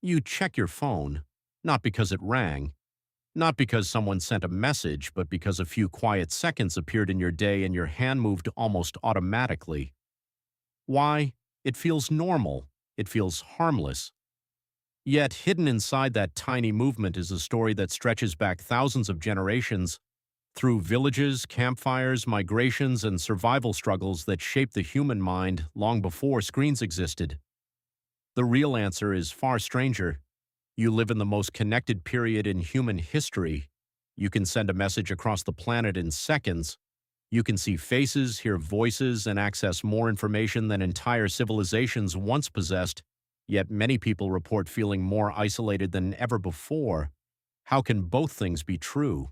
You check your phone, not because it rang, not because someone sent a message, but because a few quiet seconds appeared in your day and your hand moved almost automatically. Why? It feels normal. It feels harmless. Yet, hidden inside that tiny movement is a story that stretches back thousands of generations through villages, campfires, migrations, and survival struggles that shaped the human mind long before screens existed. The real answer is far stranger. You live in the most connected period in human history. You can send a message across the planet in seconds. You can see faces, hear voices, and access more information than entire civilizations once possessed. Yet many people report feeling more isolated than ever before. How can both things be true?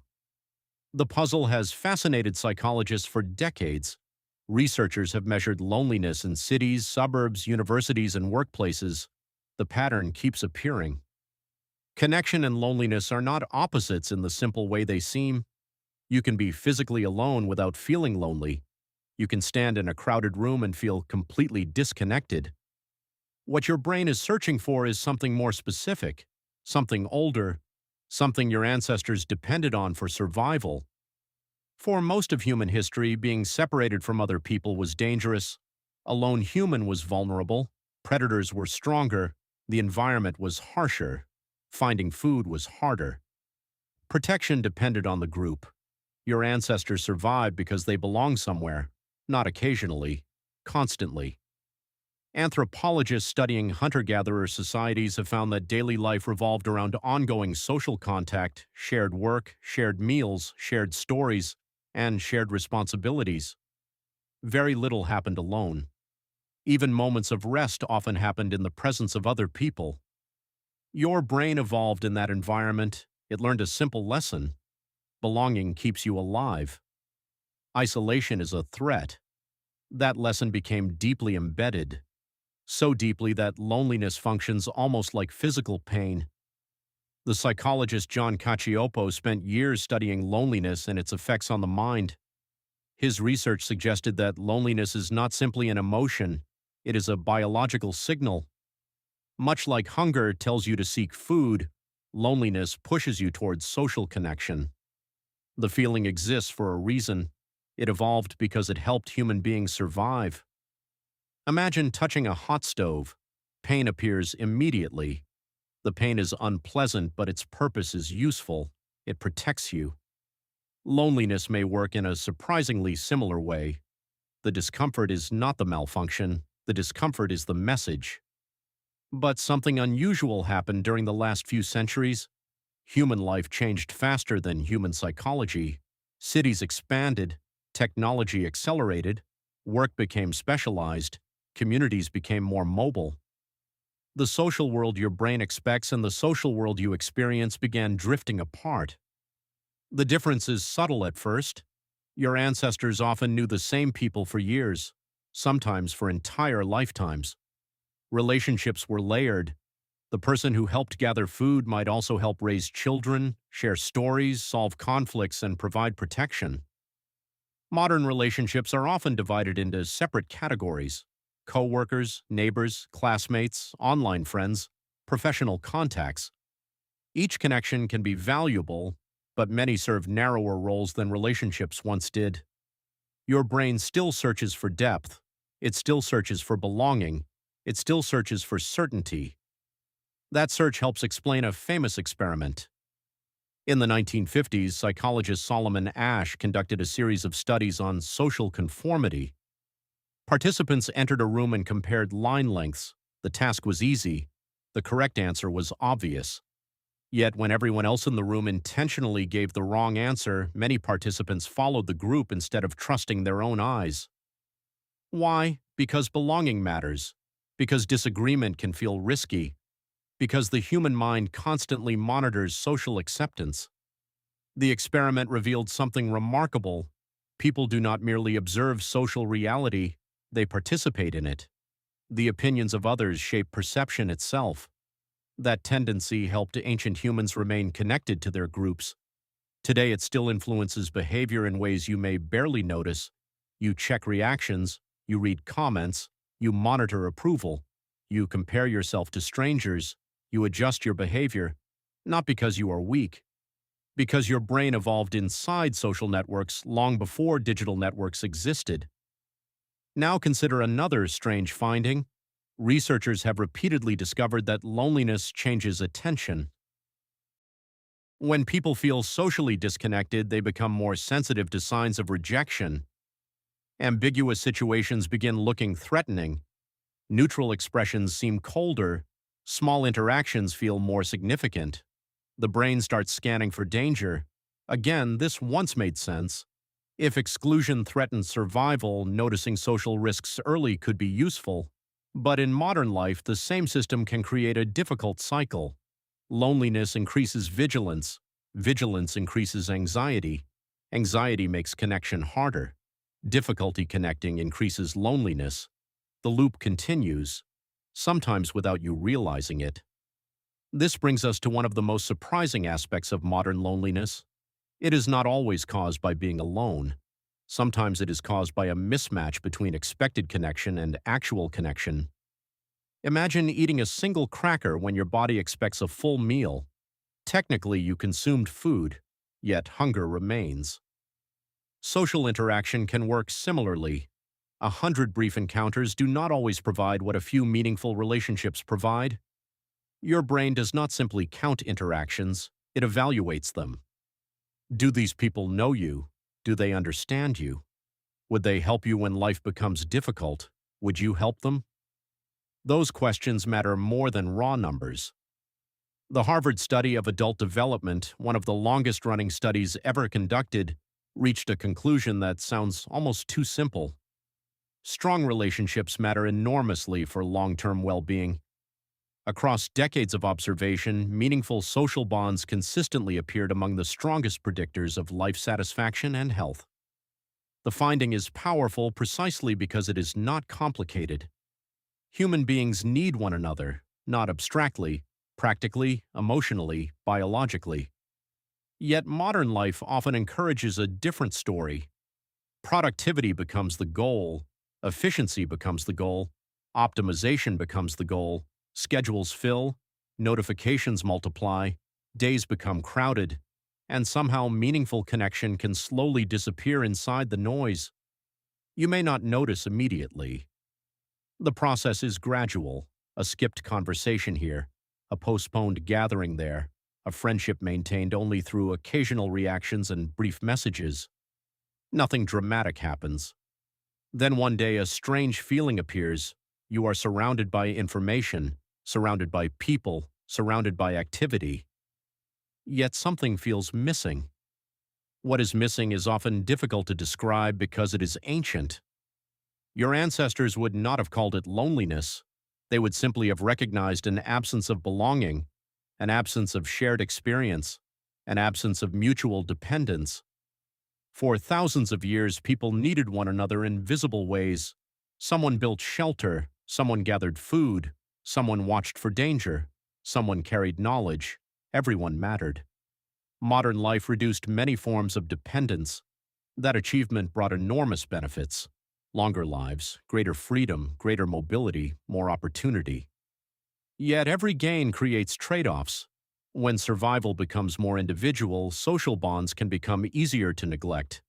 The puzzle has fascinated psychologists for decades. Researchers have measured loneliness in cities, suburbs, universities, and workplaces. The pattern keeps appearing. Connection and loneliness are not opposites in the simple way they seem. You can be physically alone without feeling lonely. You can stand in a crowded room and feel completely disconnected. What your brain is searching for is something more specific, something older, something your ancestors depended on for survival. For most of human history, being separated from other people was dangerous. A lone human was vulnerable. Predators were stronger. The environment was harsher. Finding food was harder. Protection depended on the group. Your ancestors survived because they belonged somewhere, not occasionally, constantly. Anthropologists studying hunter-gatherer societies have found that daily life revolved around ongoing social contact, shared work, shared meals, shared stories, and shared responsibilities. Very little happened alone. Even moments of rest often happened in the presence of other people. Your brain evolved in that environment. It learned a simple lesson. Belonging keeps you alive. Isolation is a threat. That lesson became deeply embedded, so deeply that loneliness functions almost like physical pain. The psychologist John Cacioppo spent years studying loneliness and its effects on the mind. His research suggested that loneliness is not simply an emotion, it is a biological signal. Much like hunger tells you to seek food, loneliness pushes you towards social connection. The feeling exists for a reason. It evolved because it helped human beings survive. Imagine touching a hot stove. Pain appears immediately. The pain is unpleasant, but its purpose is useful. It protects you. Loneliness may work in a surprisingly similar way. The discomfort is not the malfunction. The discomfort is the message. But something unusual happened during the last few centuries. Human life changed faster than human psychology. Cities expanded, technology accelerated, work became specialized, communities became more mobile. The social world your brain expects and the social world you experience began drifting apart. The difference is subtle at first. Your ancestors often knew the same people for years, sometimes for entire lifetimes. Relationships were layered. The person who helped gather food might also help raise children, share stories, solve conflicts, and provide protection. Modern relationships are often divided into separate categories: co-workers, neighbors, classmates, online friends, professional contacts. Each connection can be valuable, but many serve narrower roles than relationships once did. Your brain still searches for depth. It still searches for belonging. It still searches for certainty. That search helps explain a famous experiment. In the 1950s, psychologist Solomon Asch conducted a series of studies on social conformity. Participants entered a room and compared line lengths. The task was easy. The correct answer was obvious. Yet when everyone else in the room intentionally gave the wrong answer, many participants followed the group instead of trusting their own eyes. Why? Because belonging matters. Because disagreement can feel risky. Because the human mind constantly monitors social acceptance. The experiment revealed something remarkable. People do not merely observe social reality, they participate in it. The opinions of others shape perception itself. That tendency helped ancient humans remain connected to their groups. Today it still influences behavior in ways you may barely notice. You check reactions, you read comments, you monitor approval, you compare yourself to strangers, You adjust your behavior, not because you are weak, because your brain evolved inside social networks long before digital networks existed. Now consider another strange finding. Researchers have repeatedly discovered that loneliness changes attention. When people feel socially disconnected, they become more sensitive to signs of rejection. Ambiguous situations begin looking threatening. Neutral expressions seem colder. Small interactions feel more significant. The brain starts scanning for danger. Again, this once made sense. If exclusion threatens survival, noticing social risks early could be useful. But in modern life, the same system can create a difficult cycle. Loneliness increases vigilance. Vigilance increases anxiety. Anxiety makes connection harder. Difficulty connecting increases loneliness. The loop continues, sometimes without you realizing it. This brings us to one of the most surprising aspects of modern loneliness. It is not always caused by being alone. Sometimes it is caused by a mismatch between expected connection and actual connection. Imagine eating a single cracker when your body expects a full meal. Technically, you consumed food, yet hunger remains. Social interaction can work similarly. 100 brief encounters do not always provide what a few meaningful relationships provide. Your brain does not simply count interactions, it evaluates them. Do these people know you? Do they understand you? Would they help you when life becomes difficult? Would you help them? Those questions matter more than raw numbers. The Harvard study of adult development, one of the longest-running studies ever conducted, reached a conclusion that sounds almost too simple. Strong relationships matter enormously for long-term well-being. Across decades of observation, meaningful social bonds consistently appeared among the strongest predictors of life satisfaction and health. The finding is powerful precisely because it is not complicated. Human beings need one another, not abstractly, practically, emotionally, biologically. Yet modern life often encourages a different story. Productivity becomes the goal, efficiency becomes the goal, optimization becomes the goal, schedules fill, notifications multiply, days become crowded, and somehow meaningful connection can slowly disappear inside the noise. You may not notice immediately. The process is gradual, a skipped conversation here, a postponed gathering there, a friendship maintained only through occasional reactions and brief messages. Nothing dramatic happens. Then one day a strange feeling appears. You are surrounded by information, surrounded by people, surrounded by activity. Yet something feels missing. What is missing is often difficult to describe because it is ancient. Your ancestors would not have called it loneliness. They would simply have recognized an absence of belonging, an absence of shared experience, an absence of mutual dependence. For thousands of years, people needed one another in visible ways. Someone built shelter, someone gathered food, someone watched for danger, someone carried knowledge. Everyone mattered. Modern life reduced many forms of dependence. That achievement brought enormous benefits: longer lives, greater freedom, greater mobility, more opportunity. Yet every gain creates trade-offs. When survival becomes more individual, social bonds can become easier to neglect.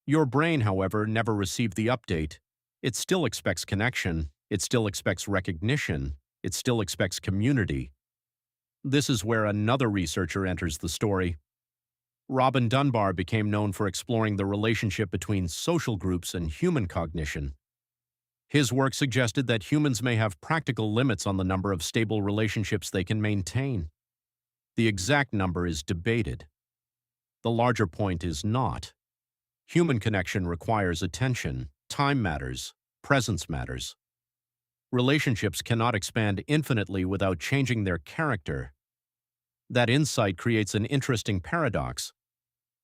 Your brain, however, never received the update. It still expects connection, it still expects recognition, it still expects community. This is where another researcher enters the story. Robin Dunbar became known for exploring the relationship between social groups and human cognition. His work suggested that humans may have practical limits on the number of stable relationships they can maintain. The exact number is debated. The larger point is not. Human connection requires attention, time matters, presence matters. Relationships cannot expand infinitely without changing their character. That insight creates an interesting paradox.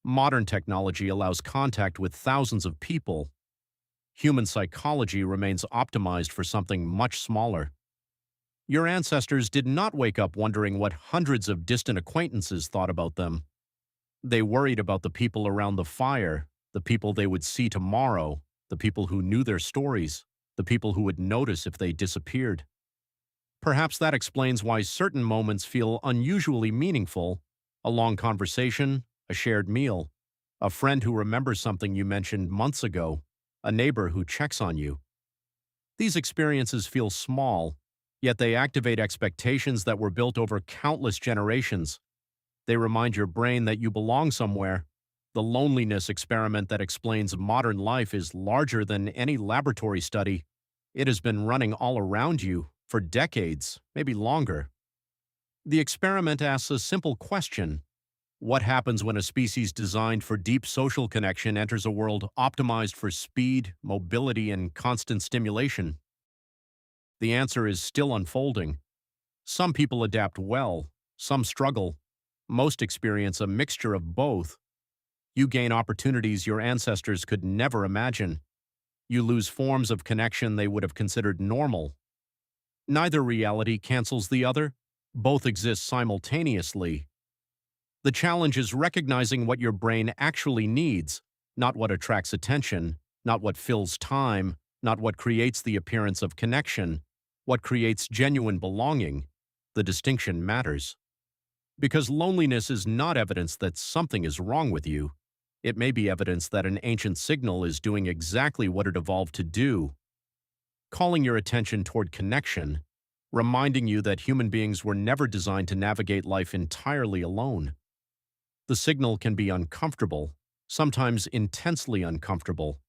Modern technology allows contact with thousands of people. Human psychology remains optimized for something much smaller. Your ancestors did not wake up wondering what hundreds of distant acquaintances thought about them. They worried about the people around the fire, the people they would see tomorrow, the people who knew their stories, the people who would notice if they disappeared. Perhaps that explains why certain moments feel unusually meaningful: a long conversation, a shared meal, a friend who remembers something you mentioned months ago, a neighbor who checks on you. These experiences feel small, yet they activate expectations that were built over countless generations. They remind your brain that you belong somewhere. The loneliness experiment that explains modern life is larger than any laboratory study. It has been running all around you for decades, maybe longer. The experiment asks a simple question: what happens when a species designed for deep social connection enters a world optimized for speed, mobility, and constant stimulation? The answer is still unfolding. Some people adapt well, some struggle. Most experience a mixture of both. You gain opportunities your ancestors could never imagine. You lose forms of connection they would have considered normal. Neither reality cancels the other. Both exist simultaneously. The challenge is recognizing what your brain actually needs, not what attracts attention, not what fills time, not what creates the appearance of connection, what creates genuine belonging. The distinction matters. Because loneliness is not evidence that something is wrong with you. It may be evidence that an ancient signal is doing exactly what it evolved to do: calling your attention toward connection, reminding you that human beings were never designed to navigate life entirely alone. The signal can be uncomfortable, sometimes intensely uncomfortable,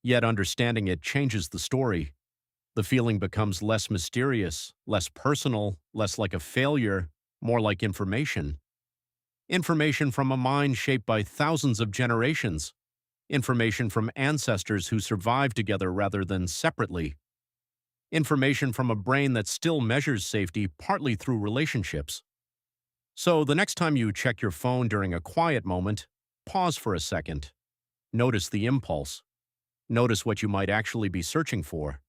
yet understanding it changes the story. The feeling becomes less mysterious, less personal, less like a failure, more like information. Information from a mind shaped by thousands of generations. Information from ancestors who survived together rather than separately. Information from a brain that still measures safety partly through relationships. So the next time you check your phone during a quiet moment, pause for a second. Notice the impulse. Notice what you might actually be searching for.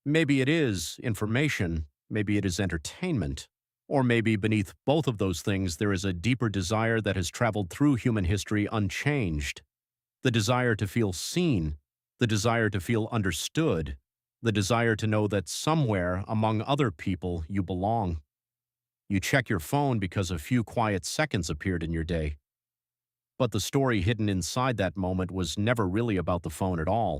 Maybe it is information, maybe it is entertainment, or maybe beneath both of those things there is a deeper desire that has traveled through human history unchanged. The desire to feel seen, the desire to feel understood, the desire to know that somewhere among other people you belong. You check your phone because a few quiet seconds appeared in your day. But the story hidden inside that moment was never really about the phone at all.